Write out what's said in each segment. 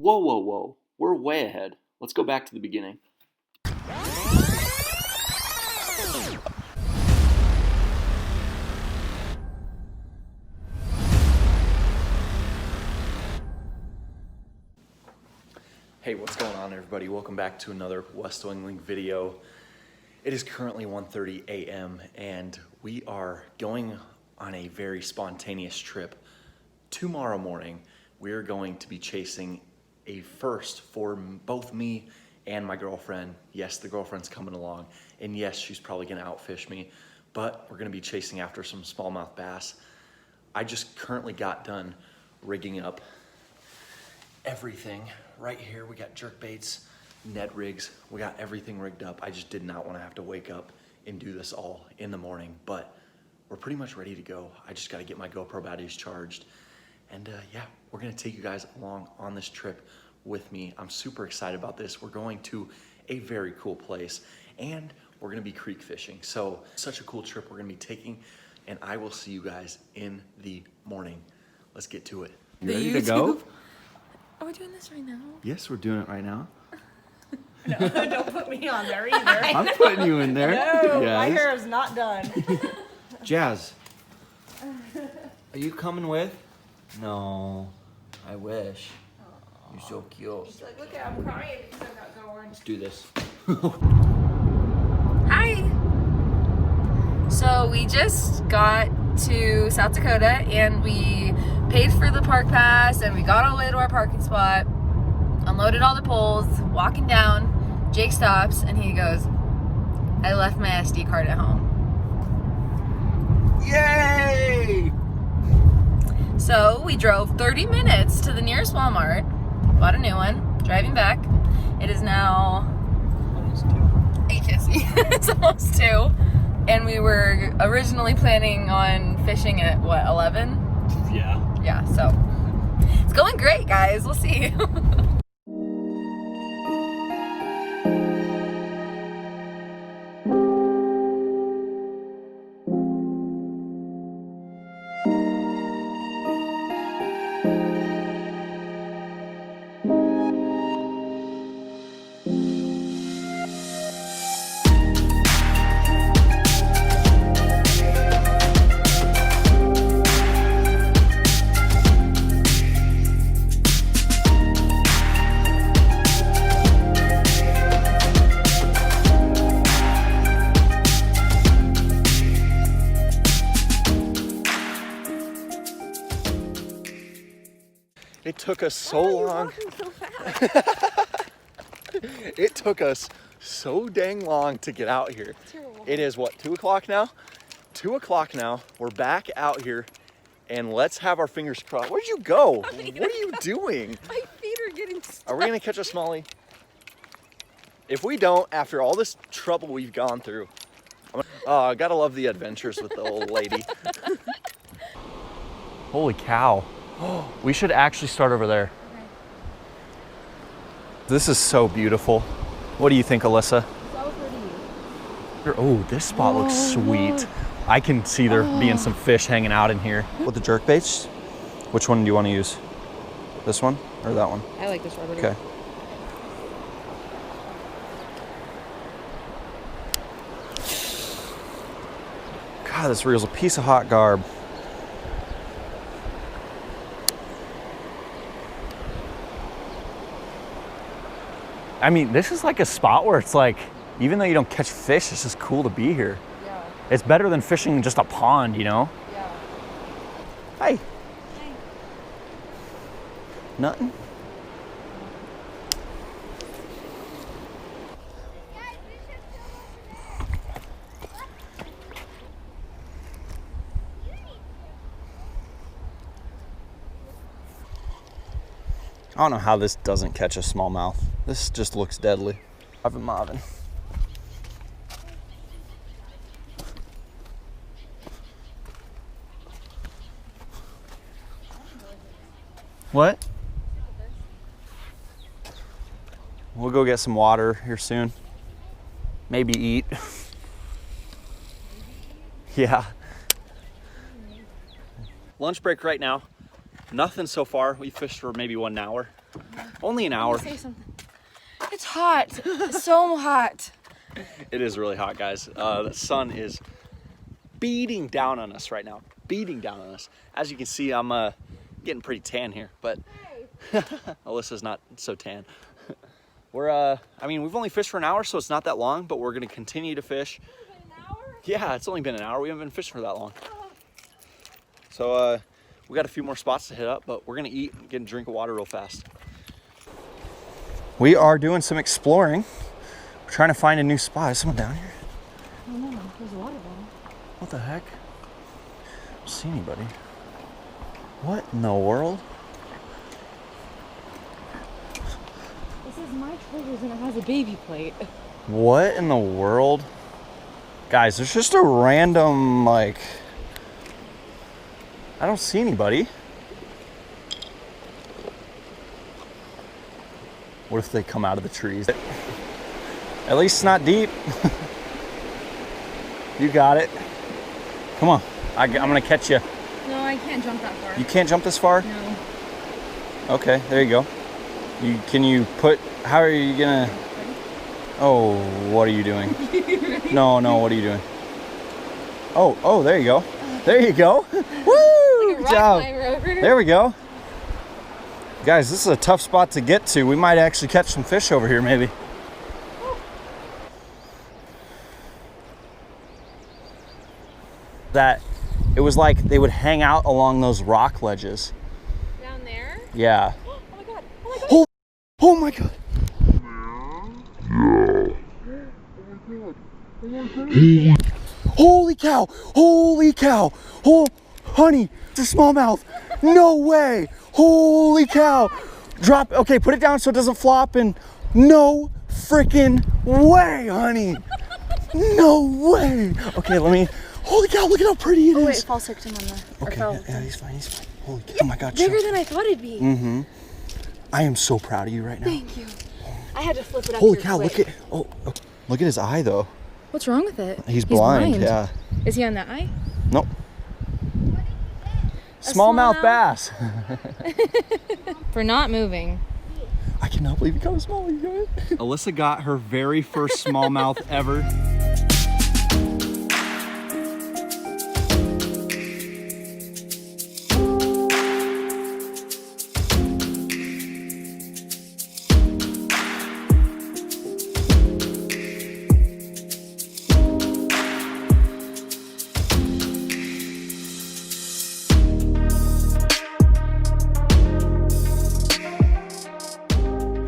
Whoa, whoa, whoa. We're way ahead. Let's go back to the beginning. Hey, what's going on, everybody? Welcome back to another West Wingling video. It is currently 1:30 a.m. and we are going on a very spontaneous trip. Tomorrow morning, we are going to be chasing a first for both me and my girlfriend. Yes, the girlfriend's coming along, and yes, she's probably gonna outfish me, but we're gonna be chasing after some smallmouth bass. I just currently got done rigging up everything. Right here, we got jerk baits, Ned rigs, we got everything rigged up. I just did not want to have to wake up and do this all in the morning, but we're pretty much ready to go. I just got to get my GoPro batteries charged. And yeah, we're going to take you guys along on this trip with me. I'm super excited about this. We're going to a very cool place and we're going to be creek fishing. So such a cool trip we're going to be taking, and I will see you guys in the morning. Let's get to it. You ready to go? Are we doing this right now? Yes, we're doing it right now. No, don't put me on there either. I'm putting you in there. No, Yes. my hair is not done. Jazz, are you coming with? No, I wish. You're so cute. She's like, look at, I'm crying because I'm not going. Let's do this. Hi! So we just got to South Dakota and we paid for the park pass and we got all the way to our parking spot, unloaded all the poles, walking down. Jake stops and he goes, I left my SD card at home. Yay! So we drove 30 minutes to the nearest Walmart, bought a new one, driving back. It is now Almost 2. 8:50. It's almost 2. And we were originally planning on fishing at what, 11? Yeah. Yeah, so it's going great, guys. We'll see. It took us so long. So fast. It took us so dang long to get out here. Terrible. It is what, 2 o'clock now? 2 o'clock now. We're back out here and let's have our fingers crossed. Where'd you go? What are you doing? My feet are getting stuck. Are we gonna catch a smallie? If we don't, after all this trouble we've gone through, I gotta love the adventures with the old lady. Holy cow. We should actually start over there. Okay. This is so beautiful. What do you think, Alyssa? So pretty. Oh, this spot looks sweet. I can see there being some fish hanging out in here. With the jerk baits, which one do you want to use? This one or that one? I like this rubber. Okay. God, this reel's a piece of hot garb. I mean, this is like a spot where it's like, even though you don't catch fish, it's just cool to be here. Yeah. It's better than fishing just a pond, you know? Yeah. Hi. Hey. Nothing? I don't know how this doesn't catch a smallmouth. This just looks deadly. Marvin. What? We'll go get some water here soon. Maybe eat. Yeah. Lunch break right now. Nothing so far. We fished for maybe 1 hour. Only an hour. Say something. It's hot. It's so hot. It is really hot, guys. The sun is beating down on us right now. Beating down on us. As you can see, I'm getting pretty tan here, but Alyssa's not so tan. I mean, we've only fished for an hour, so it's not that long, but we're gonna continue to fish. An hour? Yeah, it's only been an hour. We haven't been fishing for that long. So we got a few more spots to hit up, but we're gonna eat and get a drink of water real fast. We are doing some exploring. We're trying to find a new spot. Is someone down here? Oh no, there's a water bottle. What the heck? I don't see anybody. What in the world? This is my treasures and it has a baby plate. What in the world? Guys, there's just a random, like, I don't see anybody. What if they come out of the trees? At least it's not deep. You got it. Come on, I'm gonna catch you. No, I can't jump that far. You can't jump this far? No. Okay, there you go. How are you gonna? Oh, what are you doing? No, what are you doing? Oh, there you go. There you go. Woo! Good job. There we go. Guys, this is a tough spot to get to. We might actually catch some fish over here, maybe. That it was like they would hang out along those rock ledges. Down there? Yeah. Oh my god. Oh my god. Oh my god. Holy cow! Holy cow! Oh, honey, it's a smallmouth. No way! Holy cow! Drop. Okay, put it down so it doesn't flop. And no freaking way, honey. No way. Okay, let me. Holy cow! Look at how pretty it is. Oh wait, false victim on the. Okay, yeah, he's fine. He's fine. Holy cow! Oh my god! Bigger than I thought it'd be. Mm-hmm. I am so proud of you right now. Thank you. I had to flip it up. Holy here cow! quick. Look at look at his eye though. What's wrong with it? He's blind. Yeah. Is he on that eye? Nope. Smallmouth bass. For not moving. I cannot believe you got a small. Alyssa got her very first smallmouth ever.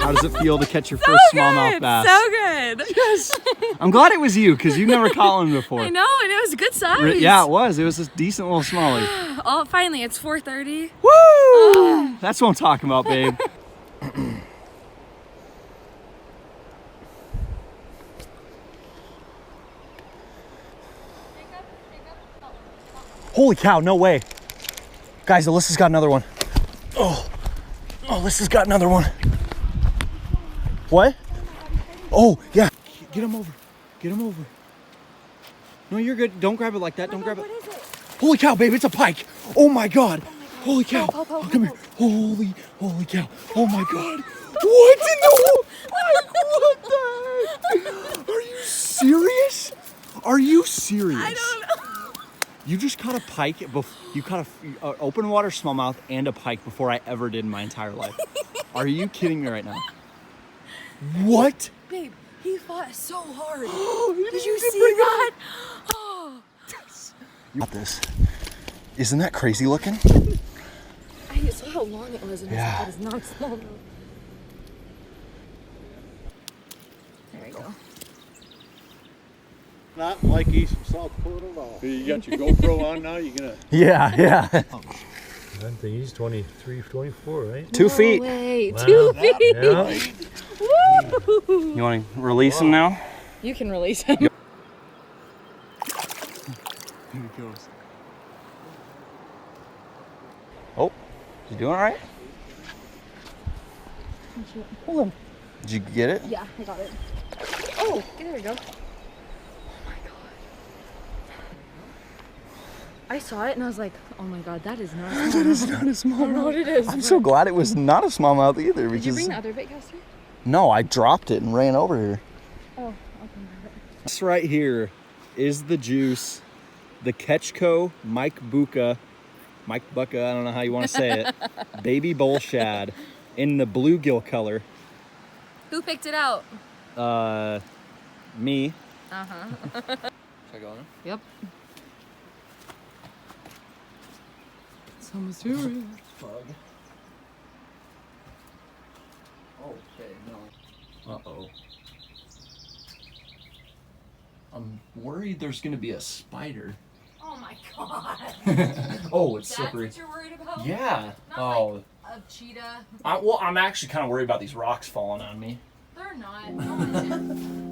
How does it feel to catch your first smallmouth bass? So good. Yes. I'm glad it was you because you've never caught one before. I know, and it was a good size. Yeah, it was. It was a decent little smallie. Oh, finally, it's 4:30. Woo! That's what I'm talking about, babe. Holy cow, no way. Guys, Alyssa's got another one. Oh, Alyssa's got another one. What? Oh, yeah. Get him over. Get him over. No, you're good. Don't grab it like that. Don't grab it. What is it? Holy cow, babe, it's a pike. Oh my god. Holy cow. Pow, pow, Oh, come pow, here. Holy cow. Oh my god. What in the what the heck? Are you serious? Are you serious? I don't know. You just caught a pike. You caught a open water smallmouth and a pike before I ever did in my entire life. Are you kidding me right now? What? Babe, he fought so hard. Did you see that? Oh. You got this. Isn't that crazy looking? I saw how long it was and Yeah. that is not small. There we go. Not like he's from South Dakota at all. You got your GoPro on now? You gonna? Yeah. I think he's 23, 24, right? 2 feet. No way. Wow. 2 feet. Yeah. Woo! You want to release him now? You can release him. Here he goes. Oh, you doing all right? Hold on. Did you get it? Yeah, I got it. Oh, there we go. Oh my god. I saw it and I was like, oh my God, that is not a That smallmouth. is not a smallmouth. What it is. I'm so glad it was not a smallmouth either. Did you Because bring the other bait caster? no, I dropped it and ran over here. Oh, okay. This right here is the juice, the Ketchco Mike Bucca, I don't know how you want to say it, baby bull shad in the bluegill color. Who picked it out? Me. Uh-huh. Should I go on? Yep. So mysterious. Bug. Okay, no. Uh-oh. I'm worried there's gonna be a spider. Oh my God. Oh, it's That's slippery. what you're worried about? Yeah. Not Oh. like a cheetah. Well, I'm actually kind of worried about these rocks falling on me. They're not. No one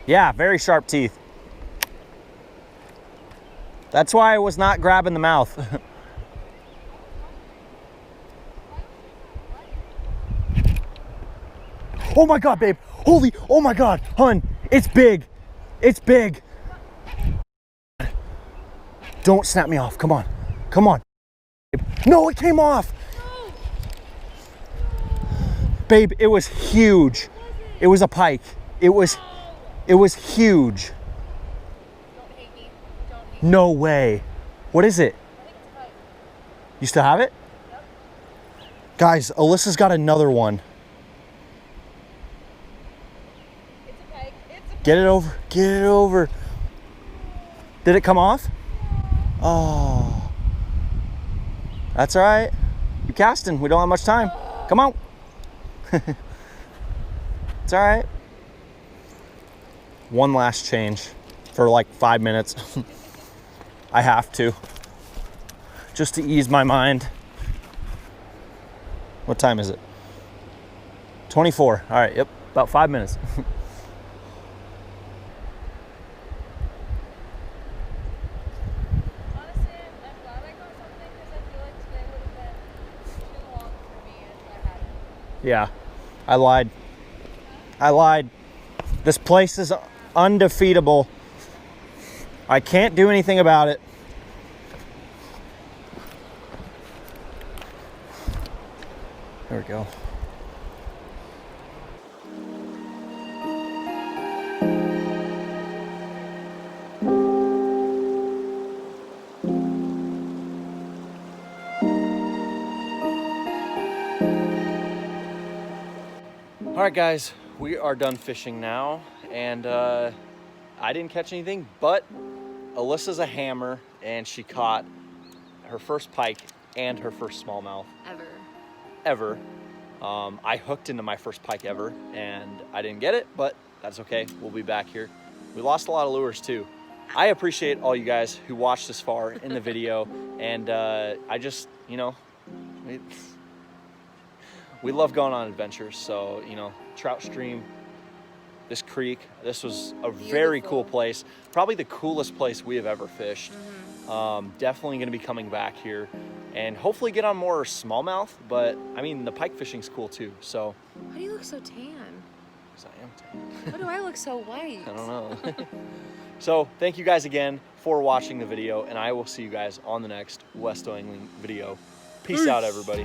Yeah, very sharp teeth. That's why I was not grabbing the mouth. Oh my God, babe. Holy, oh my God, hun. It's big. It's big. Don't snap me off. Come on. Come on. No, it came off. Babe, it was huge. It was a pike. It was huge. Don't hate me. Don't hate No way. What is it? You still have it? Yep. Guys, Alyssa's got another one. It's a pike. It's a Get it over. Get it over. Did it come off? Oh. That's all right. You casting. We don't have much time. Come on. It's all right. One last change for like 5 minutes. I have to. Just to ease my mind. What time is it? 24. All right, yep, about 5 minutes. Honestly, I'm glad I got something because I feel like today would have been too long for me if I hadn't. Yeah, I lied. I lied. This place is undefeatable. I can't do anything about it. There we go. All right, guys, we are done fishing now, and I didn't catch anything, but Alyssa's a hammer, and she caught her first pike and her first smallmouth ever. I hooked into my first pike ever, and I didn't get it, but that's okay. We'll be back here. We lost a lot of lures too. I appreciate all you guys who watched this far in the video, and I just, you know, we love going on adventures. So, you know, Trout Stream, this creek, this was a very cool place. Probably the coolest place we have ever fished. Definitely going to be coming back here and hopefully get on more smallmouth, but I mean, the pike fishing's cool too. So, Why do you look so tan? 'cause I am tan. Why do I look so white? I don't know. So thank you guys again for watching the video, and I will see you guys on the next West Angling video. Peace out, everybody.